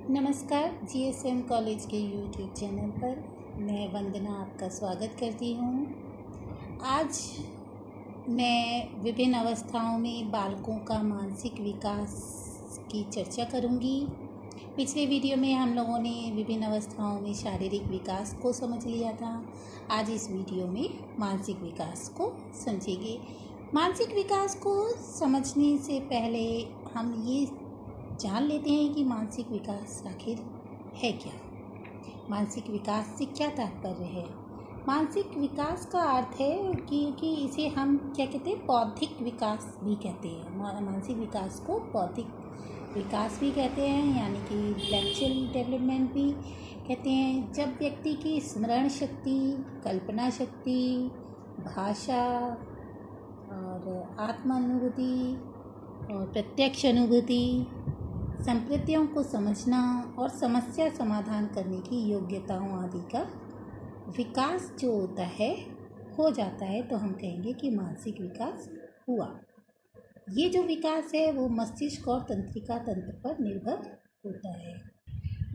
नमस्कार। GSM college के YouTube channel पर मैं वंदना आपका स्वागत करती हूँ। आज मैं विभिन्न अवस्थाओं में बालकों का मानसिक विकास की चर्चा करूँगी। पिछले वीडियो में हम लोगों ने विभिन्न अवस्थाओं में शारीरिक विकास को समझ लिया था। आज इस वीडियो में मानसिक विकास को समझेंगे। मानसिक विकास को समझने से पहले हम ये जान लेते हैं कि मानसिक विकास आखिर है क्या। मानसिक विकास से क्या तात्पर्य है। मानसिक विकास का अर्थ है कि इसे हम क्या कहते हैं, बौद्धिक विकास भी कहते हैं। मानसिक विकास को बौद्धिक विकास भी कहते हैं, यानी कि इंटेलेक्चुअल डेवलपमेंट भी कहते हैं। जब व्यक्ति की स्मरण शक्ति, कल्पना शक्ति, भाषा और आत्मानुभूति और प्रत्यक्ष अनुभूति, संप्रतियों को समझना और समस्या समाधान करने की योग्यताओं आदि का विकास जो होता है हो जाता है, तो हम कहेंगे कि मानसिक विकास हुआ। ये जो विकास है वो मस्तिष्क और तंत्रिका तंत्र पर निर्भर होता है।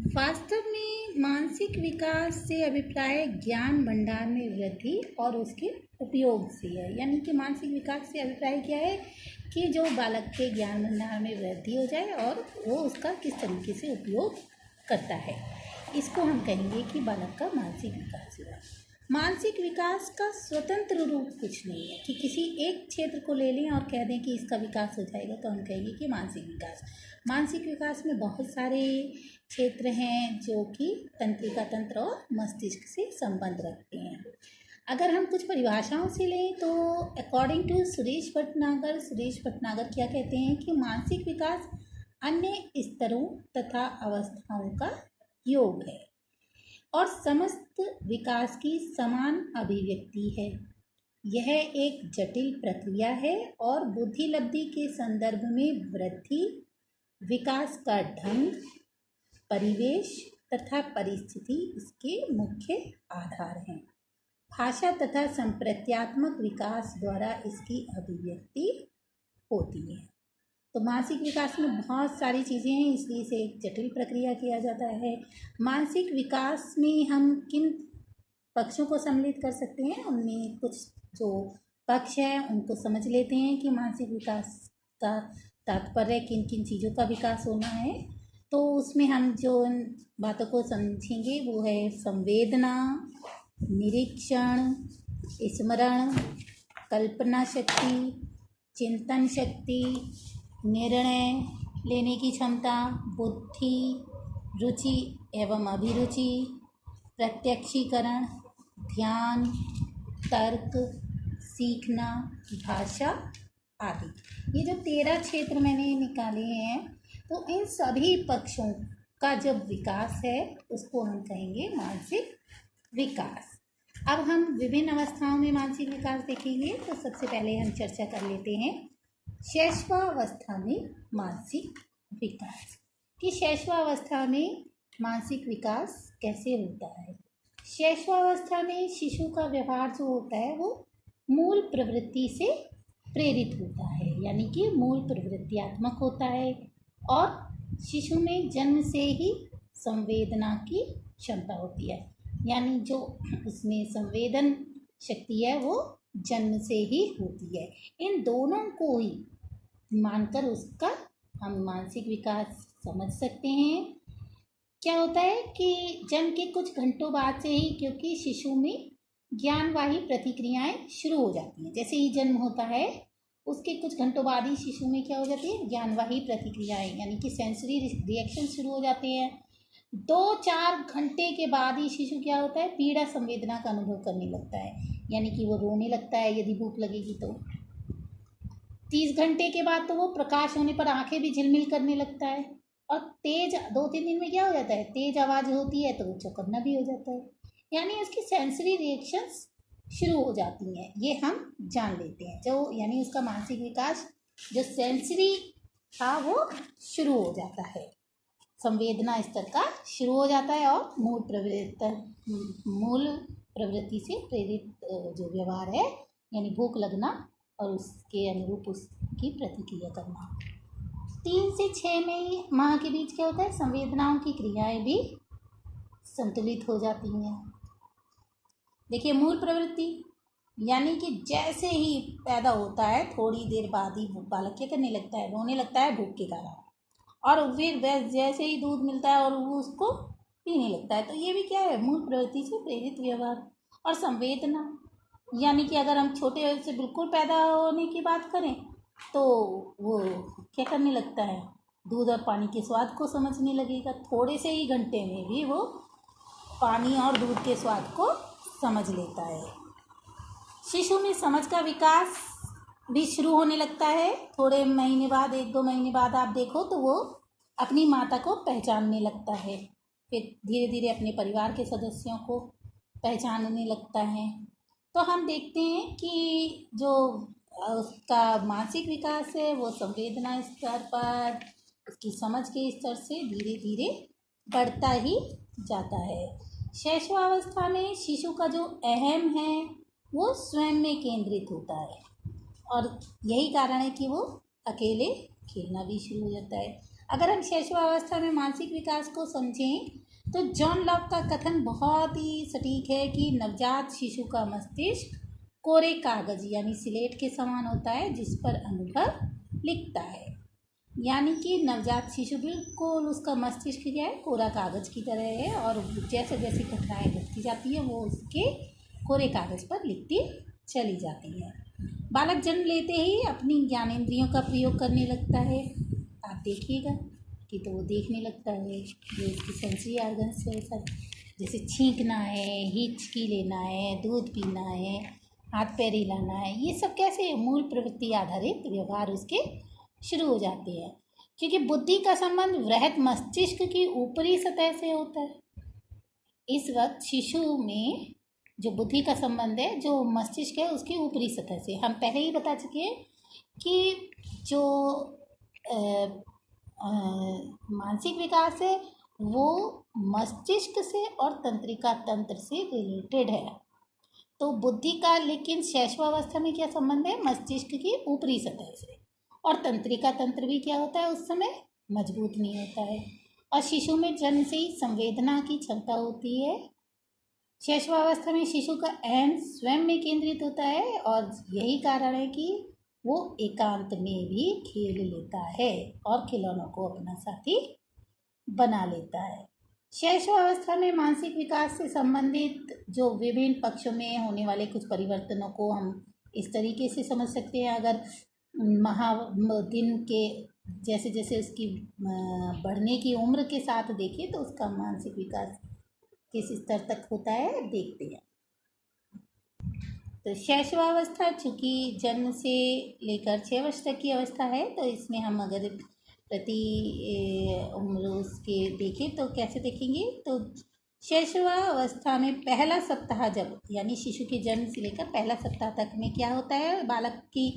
वास्तव में मानसिक विकास से अभिप्राय ज्ञान भंडार में वृद्धि और उसके उपयोग से है। यानी कि मानसिक विकास से अभिप्राय क्या है कि जो बालक के ज्ञान भंडार में वृद्धि हो जाए और वो उसका किस तरीके से उपयोग करता है, इसको हम कहेंगे कि बालक का मानसिक विकास हुआ। मानसिक विकास का स्वतंत्र रूप कुछ नहीं है कि किसी एक क्षेत्र को ले लें और कह दें कि इसका विकास हो जाएगा, तो हम कहेंगे कि मानसिक विकास। मानसिक विकास में बहुत सारे क्षेत्र हैं जो कि तंत्रिका तंत्र और मस्तिष्क से संबंध रखते हैं। अगर हम कुछ परिभाषाओं से लें तो अकॉर्डिंग टू सुरेश भटनागर क्या कहते हैं कि मानसिक विकास अन्य स्तरों तथा अवस्थाओं का योग है और समस्त विकास की समान अभिव्यक्ति है। यह एक जटिल प्रक्रिया है और बुद्धिलब्धि के संदर्भ में वृद्धि, विकास का ढंग, परिवेश तथा परिस्थिति इसके मुख्य आधार हैं। भाषा तथा संप्रत्यात्मक विकास द्वारा इसकी अभिव्यक्ति होती है। तो मानसिक विकास में बहुत सारी चीज़ें हैं, इसलिए इसे एक जटिल प्रक्रिया किया जाता है। मानसिक विकास में हम किन पक्षों को सम्मिलित कर सकते हैं, उनमें कुछ जो पक्ष हैं उनको समझ लेते हैं कि मानसिक विकास का तात्पर्य किन किन चीज़ों का विकास होना है। तो उसमें हम जो बातों को समझेंगे वो है संवेदना, निरीक्षण, स्मरण, कल्पना शक्ति, चिंतन शक्ति, निर्णय लेने की क्षमता, बुद्धि, रुचि एवं अभिरुचि, प्रत्यक्षीकरण, ध्यान, तर्क, सीखना, भाषा आदि। ये जो 13 क्षेत्र मैंने निकाले हैं, तो इन सभी पक्षों का जब विकास है उसको हम कहेंगे मानसिक विकास। अब हम विभिन्न अवस्थाओं में मानसिक विकास देखेंगे। तो सबसे पहले हम चर्चा कर लेते हैं शैशवावस्था में मानसिक विकास कि शैशवावस्था में मानसिक विकास कैसे होता है। शैशवावस्था में शिशु का व्यवहार जो होता है वो मूल प्रवृत्ति से प्रेरित होता है, यानी कि मूल प्रवृत्तियात्मक होता है और शिशु में जन्म से ही संवेदना की क्षमता होती है, यानी जो उसमें संवेदन शक्ति है वो जन्म से ही होती है। इन दोनों को ही मानकर उसका हम मानसिक विकास समझ सकते हैं। क्या होता है कि जन्म के कुछ घंटों बाद से ही, क्योंकि शिशु में ज्ञानवाही प्रतिक्रियाएं शुरू हो जाती हैं। जैसे ही जन्म होता है उसके कुछ घंटों बाद ही शिशु में क्या हो जाती है, ज्ञानवाही प्रतिक्रियाएं, यानी कि सेंसरी रिएक्शन शुरू हो जाते हैं। 2-4 घंटे के बाद ही शिशु क्या होता है, पीड़ा संवेदना का अनुभव करने लगता है, यानी कि वो रोने लगता है यदि भूख लगेगी तो। 30 घंटे के बाद तो वो प्रकाश होने पर आंखें भी झिलमिल करने लगता है और तेज 2-3 दिन में क्या हो जाता है, तेज आवाज़ होती है तो वो चौकन्ना भी हो जाता है, यानी उसकी सेंसरी रिएक्शंस शुरू हो जाती हैं। ये हम जान लेते हैं, जो यानी उसका मानसिक विकास जो सेंसरी था वो शुरू हो जाता है, संवेदना स्तर का शुरू हो जाता है और मूल प्रवृत्ति से प्रेरित जो व्यवहार है, यानी भूख लगना और उसके अनुरूप उसकी प्रतिक्रिया करना। 3 से 6 माह के बीच क्या होता है, संवेदनाओं की क्रियाएं भी संतुलित हो जाती हैं। देखिए, मूल प्रवृत्ति यानी कि जैसे ही पैदा होता है थोड़ी देर बाद ही बालक क्या करने लगता है, रोने लगता है भूख के कारण, और फिर जैसे ही दूध मिलता है और वो उसको पीने लगता है। तो ये भी क्या है, मूल प्रवृत्ति से प्रेरित व्यवहार। और संवेदना यानी कि अगर हम छोटे से बिल्कुल पैदा होने की बात करें तो वो क्या करने लगता है, दूध और पानी के स्वाद को समझने लगेगा। थोड़े से ही घंटे में भी वो पानी और दूध के स्वाद को समझ लेता है। शिशु में समझ का विकास भी शुरू होने लगता है। थोड़े महीने बाद, 1-2 महीने बाद आप देखो तो वो अपनी माता को पहचानने लगता है। फिर धीरे धीरे अपने परिवार के सदस्यों को पहचानने लगता है। तो हम देखते हैं कि जो उसका मानसिक विकास है वो संवेदना स्तर पर, उसकी समझ के स्तर से धीरे धीरे बढ़ता ही जाता है। शैशवावस्था में शिशु का जो अहम है वो स्वयं में केंद्रित होता है, और यही कारण है कि वो अकेले खेलना भी शुरू हो जाता है। अगर हम शैशवावस्था में मानसिक विकास को समझें तो जॉन लॉक का कथन बहुत ही सटीक है कि नवजात शिशु का मस्तिष्क कोरे कागज यानी स्लेट के समान होता है जिस पर अनुभव लिखता है। यानी कि नवजात शिशु बिल्कुल, उसका मस्तिष्क क्या है, कोरा कागज की तरह है, और जैसे जैसे घटनाएं घटती जाती है वो उसके कोरे कागज पर लिखती चली जाती है। बालक जन्म लेते ही अपनी ज्ञानेंद्रियों का प्रयोग करने लगता है। आप देखिएगा कि तो वो देखने लगता है, जो उसकी सेंसरी ऑर्गन्स है सब, जैसे छींकना है, हिचकी लेना है, दूध पीना है, हाथ पैर हिलाना है, ये सब कैसे मूल प्रवृत्ति आधारित व्यवहार उसके शुरू हो जाते हैं। क्योंकि बुद्धि का संबंध वृहत मस्तिष्क की ऊपरी सतह से होता है। इस वक्त शिशु में जो बुद्धि का संबंध है, जो मस्तिष्क है उसकी ऊपरी सतह से, हम पहले ही बता चुके हैं कि जो मानसिक विकास है वो मस्तिष्क से और तंत्रिका तंत्र से रिलेटेड है। तो बुद्धि का लेकिन शैशवावस्था में क्या संबंध है, मस्तिष्क की ऊपरी सतह से, और तंत्रिका तंत्र भी क्या होता है उस समय मजबूत नहीं होता है। और शिशु में जन्म से ही संवेदना की क्षमता होती है। शैशवावस्था में शिशु का अहम स्वयं में केंद्रित होता है, और यही कारण है कि वो एकांत में भी खेल लेता है और खिलौनों को अपना साथी बना लेता है। शैशवावस्था में मानसिक विकास से संबंधित जो विभिन्न पक्षों में होने वाले कुछ परिवर्तनों को हम इस तरीके से समझ सकते हैं। अगर दिन के जैसे जैसे उसकी बढ़ने की उम्र के साथ देखें तो उसका मानसिक विकास किस स्तर तक होता है देखते हैं। तो शैशवावस्था चूँकि जन्म से लेकर 6 वर्ष तक की अवस्था है, तो इसमें हम अगर प्रति उम्र उसके देखें तो कैसे देखेंगे, तो शैशवावस्था में पहला सप्ताह जब, यानी शिशु के जन्म से लेकर पहला सप्ताह तक में क्या होता है, बालक की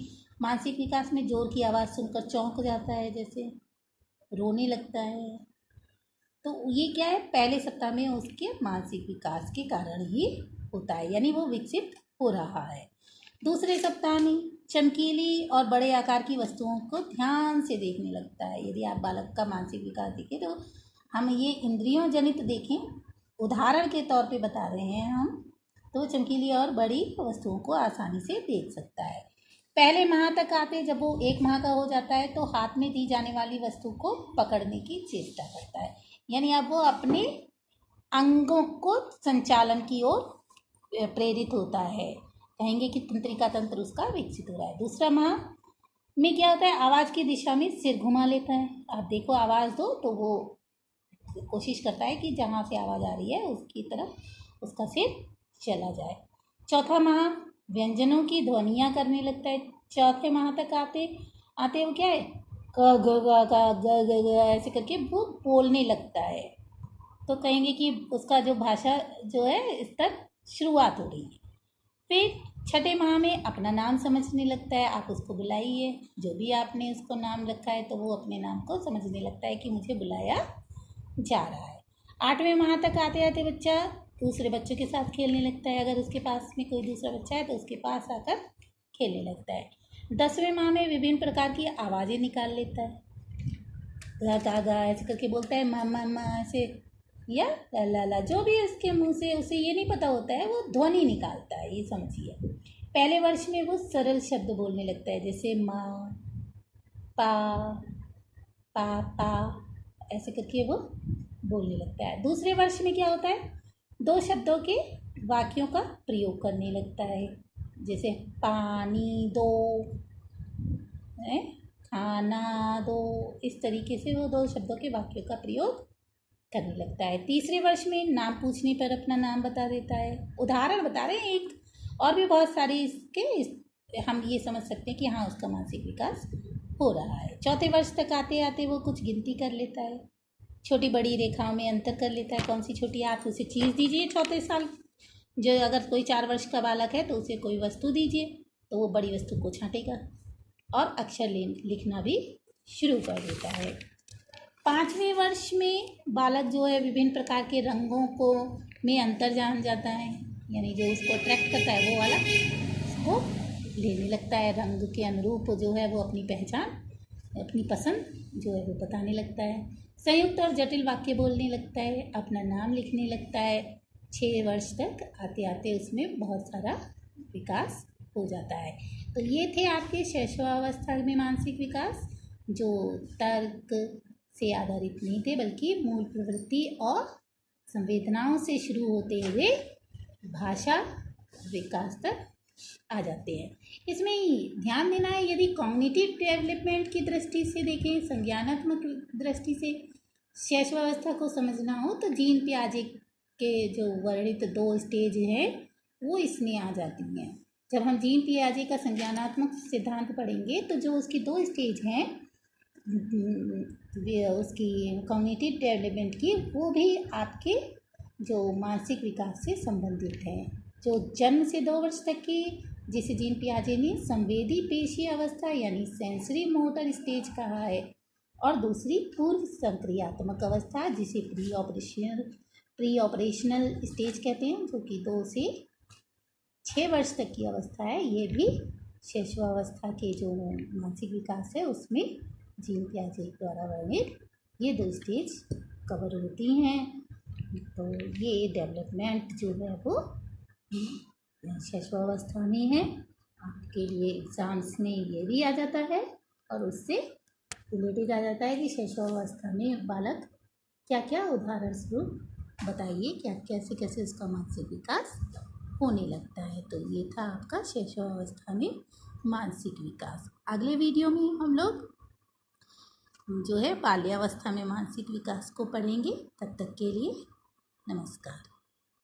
मानसिक विकास में जोर की आवाज़ सुनकर चौंक जाता है, जैसे रोने लगता है। तो ये क्या है, पहले सप्ताह में उसके मानसिक विकास के कारण ही होता है, यानी वो विकसित हो रहा है। दूसरे सप्ताह में चमकीली और बड़े आकार की वस्तुओं को ध्यान से देखने लगता है। यदि आप बालक का मानसिक विकास देखें तो हम ये इंद्रियों जनित देखें, उदाहरण के तौर पे बता रहे हैं हम, तो चमकीली और बड़ी वस्तुओं को आसानी से देख सकता है। पहले माह तक आते, जब वो 1 माह का हो जाता है तो हाथ में दी जाने वाली वस्तु को पकड़ने की चेष्टा करता है, यानी अब वो अपने अंगों को संचालन की ओर प्रेरित होता है। कहेंगे कि तंत्रिका तंत्र उसका विकसित हो रहा है। दूसरा माह में क्या होता है, आवाज़ की दिशा में सिर घुमा लेता है। आप देखो, आवाज़ दो तो वो कोशिश करता है कि जहाँ से आवाज़ आ रही है उसकी तरफ उसका सिर चला जाए। चौथा माह व्यंजनों की ध्वनियाँ करने लगता है। चौथे माह तक आते आते वो क्या है, क ग ग ऐसे करके वो बोलने लगता है। तो कहेंगे कि उसका जो भाषा जो है स्तर शुरुआत हो रही है। फिर छठे माह में अपना नाम समझने लगता है। आप उसको बुलाइए, जो भी आपने उसको नाम रखा है तो वो अपने नाम को समझने लगता है कि मुझे बुलाया जा रहा है। 8वें माह तक आते आते बच्चा दूसरे बच्चों के साथ खेलने लगता है। अगर उसके पास में कोई दूसरा बच्चा है तो उसके पास आकर खेलने लगता है। 10वें माह में विभिन्न प्रकार की आवाज़ें निकाल लेता है। गा गा गा ऐसे करके बोलता है, मामा ऐसे, या ला ला ला, जो भी उसके मुंह से उसे ये नहीं पता होता है, वो ध्वनि निकालता है, ये समझिए। पहले वर्ष में वो सरल शब्द बोलने लगता है, जैसे माँ, पा, पा ऐसे करके वो बोलने लगता है। दूसरे वर्ष में क्या होता है, दो शब्दों के वाक्यों का प्रयोग करने लगता है, जैसे पानी दो, है, खाना दो, इस तरीके से वो दो शब्दों के वाक्यों का प्रयोग करने लगता है। तीसरे वर्ष में नाम पूछने पर अपना नाम बता देता है। उदाहरण बता रहे हैं एक, और भी बहुत सारे इसके हम ये समझ सकते हैं कि हाँ उसका मानसिक विकास हो रहा है। चौथे वर्ष तक आते आते वो कुछ गिनती कर लेता है, छोटी बड़ी रेखाओं में अंतर कर लेता है। कौन सी छोटी, आप उसे चीज़ दीजिए चौथे साल, जो अगर कोई 4 वर्ष का बालक है तो उसे कोई वस्तु दीजिए तो वो बड़ी वस्तु को छांटेगा और अक्षर लिखना भी शुरू कर देता है। 5वें वर्ष में बालक जो है विभिन्न प्रकार के रंगों को में अंतर जान जाता है, यानी जो उसको अट्रैक्ट करता है वो वाला उसको लेने लगता है। रंग के अनुरूप जो है वो अपनी पहचान, अपनी पसंद जो है वो बताने लगता है। संयुक्त और जटिल वाक्य बोलने लगता है, अपना नाम लिखने लगता है। 6 वर्ष तक आते आते उसमें बहुत सारा विकास हो जाता है। तो ये थे आपके शैशवावस्था में मानसिक विकास, जो तर्क से आधारित नहीं थे बल्कि मूल प्रवृत्ति और संवेदनाओं से शुरू होते हुए भाषा विकास तक आ जाते हैं। इसमें ध्यान देना है, यदि कॉग्निटिव डेवलपमेंट की दृष्टि से देखें, संज्ञानात्मक दृष्टि से शैशवावस्था को समझना हो तो जीन पियाजे के जो वर्णित 2 स्टेज हैं वो इसमें आ जाती हैं। जब हम जीन पियाजे का संज्ञानात्मक सिद्धांत पढ़ेंगे तो जो उसकी 2 स्टेज हैं उसकी कॉग्निटिव डेवलपमेंट की, वो भी आपके जो मानसिक विकास से संबंधित है। जो जन्म से 2 वर्ष तक की, जिसे जीन पियाजे ने संवेदी पेशी अवस्था यानी सेंसरी मोटर स्टेज कहा है, और दूसरी पूर्व संक्रियात्मक अवस्था जिसे प्री ऑपरेशनल स्टेज कहते हैं, जो कि 2 से 6 वर्ष तक की अवस्था है। ये भी शैशवावस्था के जो मानसिक विकास है उसमें जीन पियाजे द्वारा वर्णित ये 2 स्टेज कवर होती हैं। तो ये डेवलपमेंट जो है वो शैशवावस्था में है। आपके लिए एग्ज़ाम्स में ये भी आ जाता है और उससे रिलेटेड आ जाता है कि शैशवावस्था में बालक क्या क्या, उदाहरण स्वरूप बताइए क्या कैसे कैसे उसका मानसिक विकास होने लगता है। तो ये था आपका शैशवावस्था में मानसिक विकास। अगले वीडियो में हम लोग जो है बाल्यावस्था में मानसिक विकास को पढ़ेंगे। तब तक के लिए नमस्कार।